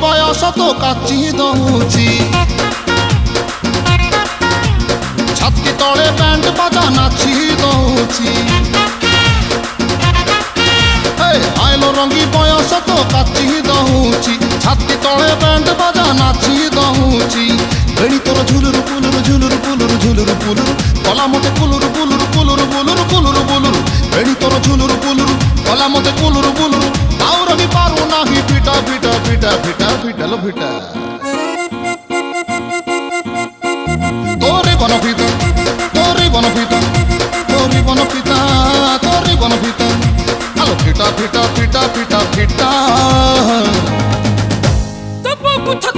ବୟସ ତ କାଚି ଦଉଛି ଛାତି ତଳେ ବ୍ୟାଣ୍ଡ ବାଜା ନାଚି ଦଉଛି ଆଇଲୋ ରଙ୍ଗୀ ବୟସ ତ କାଚି ଦଉଛି ଛାତି ତଳେ ବ୍ୟାଣ୍ଡ ବାଜା ନାଚି ଦଉଛି ବେଣୀ ତୋର ଝୁଲୁରୁ ପୁଲୁରୁ ଝୁଲୁରୁ ପୁଲୁରୁ ଝୁଲୁରୁ ପୁଲୁରୁ କଲା ମତେ କୁଲୁରୁ କୁଲୁରୁ କୁଲୁରୁ ବୁଲୁରୁ କୁଲୁରୁ ବୁଲୁରୁ ବେଣୀ ତୋର ଝୁଲୁରୁ ପୁଲୁରୁ କଲା ମତେ କୁଲୁରୁ ବୁଲୁରୁ ଆଉ ରହି ପାରୁ ନାହିଁ ପିଟା ପିଟା ପିଟା ପିଟା ପିଟାଲୋ ପିଟା ତୋରି ବନ ପିତା ତୋରି ବନ ପିତା ତୋରି ବନ ପିତା ତୋରି ବନ ପିତା আলো ফিটা ফিটা ফিটা ফিটা ফিটা তবু